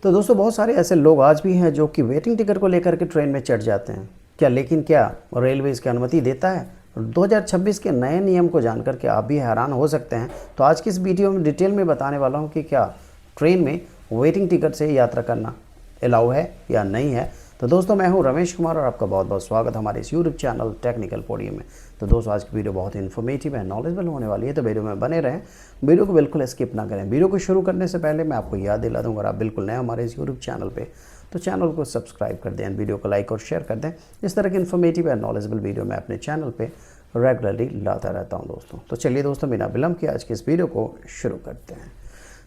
तो दोस्तों बहुत सारे ऐसे लोग आज भी हैं जो कि वेटिंग टिकट को लेकर के ट्रेन में चढ़ जाते हैं। क्या रेलवे इसकी अनुमति देता है? 2026 के नए नियम को जानकर के आप भी हैरान हो सकते हैं। तो आज की इस वीडियो में डिटेल में बताने वाला हूं कि क्या ट्रेन में वेटिंग टिकट से यात्रा करना अलाउ है या नहीं है। तो दोस्तों मैं हूं रमेश कुमार और आपका बहुत बहुत स्वागत हमारे इस यूट्यूब चैनल टेक्निकल पोडियम में। तो दोस्तों आज की वीडियो बहुत इन्फॉर्मेटिव है, नॉलेजेबल होने वाली है, तो वीडियो में बने रहें, वीडियो को बिल्कुल स्किप ना करें। वीडियो को शुरू करने से पहले मैं आपको याद दिला दूँ, अगर आप बिल्कुल नए हमारे इस यूट्यूब चैनल पर तो चैनल को सब्सक्राइब कर दें, वीडियो को लाइक और शेयर कर दें। इस तरह की इन्फॉर्मेटिव और नॉलेजेबल वीडियो मैं अपने चैनल पर रेगुलरली लाता रहता हूँ दोस्तों। तो चलिए दोस्तों बिना विलंब के आज की इस वीडियो को शुरू करते हैं।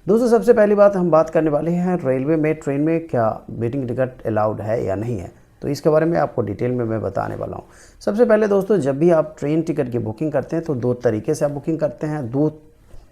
दोस्तों सबसे पहली बात हम बात करने वाले हैं रेलवे में ट्रेन में क्या वेटिंग टिकट अलाउड है या नहीं है। तो इसके बारे में आपको डिटेल में मैं बताने वाला हूँ। सबसे पहले दोस्तों जब भी आप ट्रेन टिकट की बुकिंग करते हैं तो दो तरीके से आप बुकिंग करते हैं, दो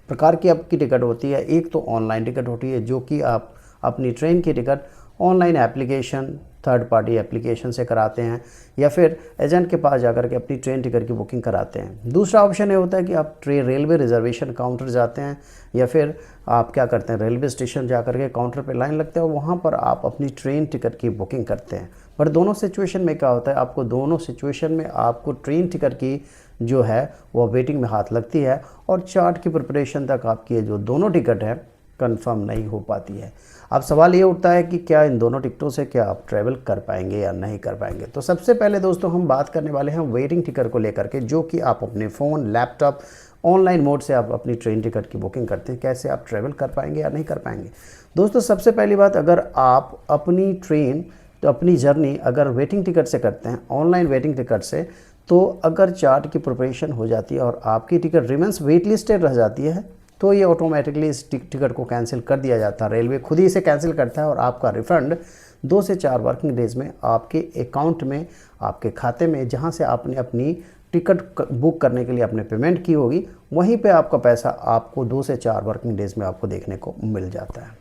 प्रकार की आपकी टिकट होती है। एक तो ऑनलाइन टिकट होती है जो कि आप अपनी ट्रेन की ticket online application, third party application से कराते हैं या फिर एजेंट के पास जाकर के अपनी ट्रेन टिकट की बुकिंग कराते हैं। दूसरा ऑप्शन ये होता है कि आप रेलवे रिजर्वेशन काउंटर जाते हैं या फिर आप क्या करते हैं रेलवे स्टेशन जाकर के काउंटर पे लाइन लगते हैं और वहाँ पर आप अपनी ट्रेन टिकट की बुकिंग करते हैं। पर दोनों सिचुएशन में क्या होता है, आपको दोनों सिचुएशन में आपको ट्रेन टिकट की जो है वो वेटिंग में हाथ लगती है और चार्ट की प्रिपरेशन तक आपकी जो दोनों टिकट है कंफर्म नहीं हो पाती है। अब सवाल ये उठता है कि क्या इन दोनों टिकटों से क्या आप ट्रैवल कर पाएंगे या नहीं कर पाएंगे। तो सबसे पहले दोस्तों हम बात करने वाले हैं वेटिंग टिकट को लेकर के, जो कि आप अपने फ़ोन, लैपटॉप, ऑनलाइन मोड से आप अपनी ट्रेन टिकट की बुकिंग करते हैं। कैसे आप ट्रैवल कर पाएंगे या नहीं कर पाएंगे। दोस्तों सबसे पहली बात, अगर आप अपनी ट्रेन तो अपनी जर्नी अगर वेटिंग टिकट से करते हैं, ऑनलाइन वेटिंग टिकट से, तो अगर चार्ट की प्रिपरेशन हो जाती है और आपकी टिकट रिमेंस वेट लिस्टेड रह जाती है तो ये ऑटोमेटिकली इस टिकट को कैंसिल कर दिया जाता है। रेलवे खुद ही इसे कैंसिल करता है और आपका रिफ़ंड 2 से 4 वर्किंग डेज़ में आपके अकाउंट में, आपके खाते में, जहां से आपने अपनी टिकट बुक करने के लिए आपने पेमेंट की होगी, वहीं पे आपका पैसा आपको 2 से 4 वर्किंग डेज़ में आपको देखने को मिल जाता है।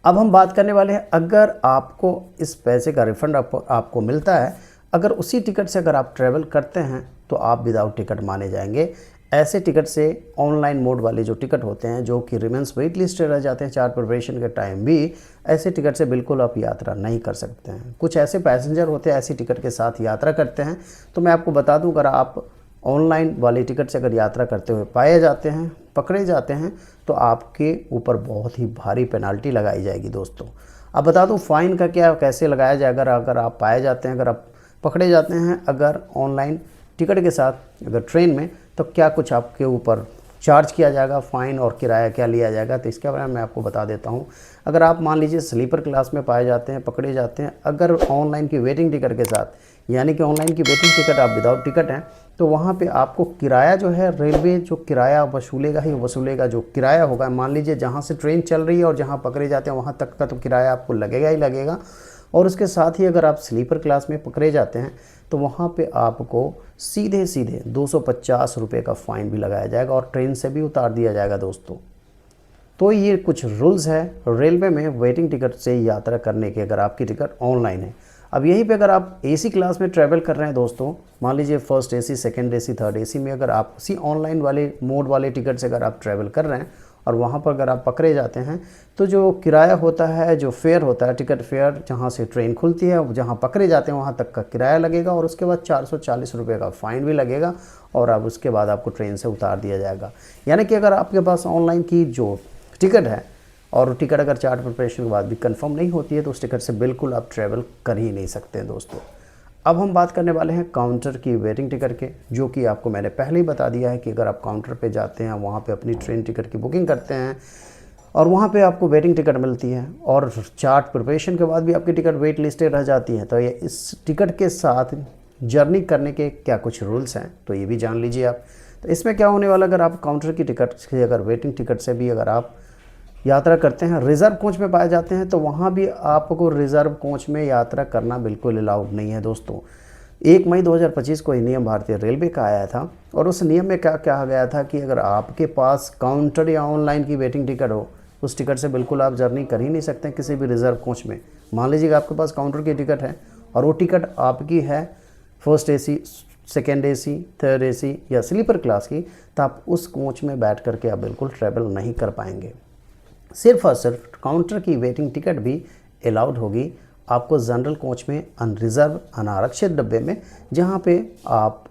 अब हम बात करने वाले हैं, अगर आपको इस पैसे का रिफ़ंड आपको मिलता है, अगर उसी टिकट से अगर आप ट्रैवल करते हैं तो आप विदाउट टिकट माने जाएंगे। ऐसे टिकट से ऑनलाइन मोड वाले जो टिकट होते हैं जो कि रिमेंस वेट लिस्ट रह जाते हैं चार्ट प्रिपरेशन के टाइम भी, ऐसे टिकट से बिल्कुल आप यात्रा नहीं कर सकते हैं। कुछ ऐसे पैसेंजर होते हैं ऐसी टिकट के साथ यात्रा करते हैं। तो मैं आपको बता दूं, अगर आप ऑनलाइन वाली टिकट से अगर यात्रा करते हुए पाए जाते हैं, पकड़े जाते हैं, तो आपके ऊपर बहुत ही भारी पेनाल्टी लगाई जाएगी दोस्तों। अब बता दूँ फ़ाइन का क्या कैसे लगाया जाए अगर आप पाए जाते हैं, अगर आप पकड़े जाते हैं अगर ऑनलाइन टिकट के साथ अगर ट्रेन में, तो क्या कुछ आपके ऊपर चार्ज किया जाएगा, फ़ाइन और किराया क्या लिया जाएगा। तो इसके बारे में मैं आपको बता देता हूं। अगर आप मान लीजिए स्लीपर क्लास में पाए जाते हैं, पकड़े जाते हैं अगर ऑनलाइन की वेटिंग टिकट के साथ, यानी कि ऑनलाइन की वेटिंग टिकट आप विदाउट टिकट हैं, तो वहाँ पे आपको किराया जो है रेलवे जो किराया वसूलेगा ही वसूलेगा। जो किराया होगा, मान लीजिए जहाँ से ट्रेन चल रही है और जहाँ पकड़े जाते हैं वहाँ तक का तो किराया आपको लगेगा ही लगेगा। और उसके साथ ही अगर आप स्लीपर क्लास में पकड़े जाते हैं तो वहाँ पे आपको सीधे 250 रुपये का फ़ाइन भी लगाया जाएगा और ट्रेन से भी उतार दिया जाएगा दोस्तों। तो ये कुछ रूल्स है रेलवे में वेटिंग टिकट से यात्रा करने के, अगर आपकी टिकट ऑनलाइन है। अब यहीं पे अगर आप एसी क्लास में ट्रैवल कर रहे हैं दोस्तों, मान लीजिए first AC, second AC, third AC में, अगर आप उसी ऑनलाइन वाले मोड वाले टिकट से अगर आप ट्रैवल कर रहे हैं और वहाँ पर अगर आप पकड़े जाते हैं, तो जो किराया होता है, जो फेयर होता है, टिकट फेयर, जहाँ से ट्रेन खुलती है जहाँ पकड़े जाते हैं वहाँ तक का किराया लगेगा और उसके बाद 440 रुपये का फ़ाइन भी लगेगा और अब उसके बाद आपको ट्रेन से उतार दिया जाएगा। यानी कि अगर आपके पास ऑनलाइन की जो टिकट है और टिकट अगर चार्ट प्रिपरेशन के बाद भी कंफर्म नहीं होती है तो उस टिकट से बिल्कुल आप ट्रैवल कर ही नहीं सकते हैं दोस्तों। अब हम बात करने वाले हैं काउंटर की वेटिंग टिकट के, जो कि आपको मैंने पहले ही बता दिया है कि अगर आप काउंटर पे जाते हैं, वहाँ पे अपनी ट्रेन टिकट की बुकिंग करते हैं और वहाँ पे आपको वेटिंग टिकट मिलती है और चार्ट प्रिपरेशन के बाद भी आपकी टिकट वेट लिस्टेड रह जाती है, तो ये इस टिकट के साथ जर्नी करने के क्या कुछ रूल्स हैं तो ये भी जान लीजिए आप। तो इसमें क्या होने वाला, अगर आप काउंटर की टिकट से, अगर वेटिंग टिकट से भी अगर आप यात्रा करते हैं, रिज़र्व कोच में पाए जाते हैं, तो वहाँ भी आपको रिज़र्व कोच में यात्रा करना बिल्कुल अलाउड नहीं है दोस्तों। 1 मई 2025 को ये नियम भारतीय रेलवे का आया था और उस नियम में क्या कहा गया था कि अगर आपके पास काउंटर या ऑनलाइन की वेटिंग टिकट हो, उस टिकट से बिल्कुल आप जर्नी कर ही नहीं सकते किसी भी रिज़र्व कोच में। मान लीजिए आपके पास काउंटर की टिकट है और वो टिकट आपकी है first AC, second AC, third AC या स्लीपर क्लास की, तो आप उस कोच में बैठ करके आप बिल्कुल ट्रैवल नहीं कर पाएंगे। सिर्फ और सिर्फ काउंटर की वेटिंग टिकट भी अलाउड होगी आपको जनरल कोच में, अनरिजर्व अनारक्षित डब्बे में, जहाँ पे आप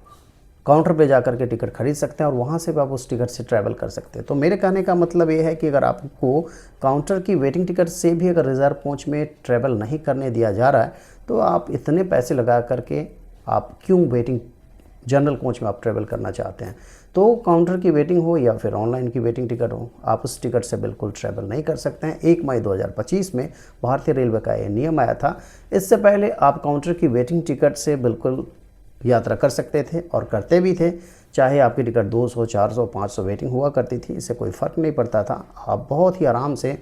काउंटर पे जाकर के टिकट खरीद सकते हैं और वहाँ से भी आप उस टिकट से ट्रैवल कर सकते हैं। तो मेरे कहने का मतलब ये है कि अगर आपको काउंटर की वेटिंग टिकट से भी अगर रिज़र्व कोच में ट्रैवल नहीं करने दिया जा रहा है तो आप इतने पैसे लगा करके आप क्यों वेटिंग जनरल कोच में आप ट्रैवल करना चाहते हैं। तो काउंटर की वेटिंग हो या फिर ऑनलाइन की वेटिंग टिकट हो, आप उस टिकट से बिल्कुल ट्रैवल नहीं कर सकते हैं। 1 मई 2025 में भारतीय रेलवे का ये नियम आया था। इससे पहले आप काउंटर की वेटिंग टिकट से बिल्कुल यात्रा कर सकते थे और करते भी थे, चाहे आपकी टिकट 200, 400, 500 वेटिंग हुआ करती थी, इससे कोई फ़र्क नहीं पड़ता था। आप बहुत ही आराम से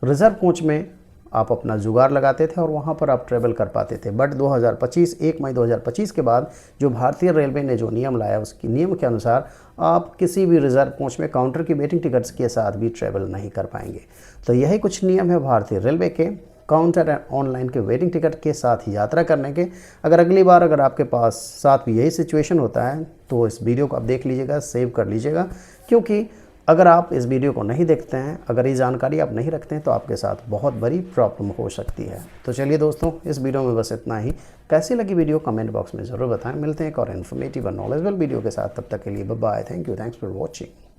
रिज़र्व कोच में आप अपना जुगाड़ लगाते थे और वहाँ पर आप ट्रैवल कर पाते थे। बट 1 मई 2025 के बाद जो भारतीय रेलवे ने जो नियम लाया, उसकी नियम के अनुसार आप किसी भी रिज़र्व कोच में काउंटर की वेटिंग टिकट्स के साथ भी ट्रैवल नहीं कर पाएंगे। तो यही कुछ नियम है भारतीय रेलवे के काउंटर एंड ऑनलाइन के वेटिंग टिकट के साथ यात्रा करने के। अगर अगली बार अगर आपके पास साथ भी यही सिचुएशन होता है तो इस वीडियो को आप देख लीजिएगा, सेव कर लीजिएगा, क्योंकि अगर आप इस वीडियो को नहीं देखते हैं, अगर ये जानकारी आप नहीं रखते हैं तो आपके साथ बहुत बड़ी प्रॉब्लम हो सकती है। तो चलिए दोस्तों, इस वीडियो में बस इतना ही। कैसी लगी वीडियो कमेंट बॉक्स में ज़रूर बताएं। मिलते हैं एक और इन्फॉर्मेटिव और नॉलेजेबल वीडियो के साथ, तब तक के लिए bye bye. Thank you, thanks for watching.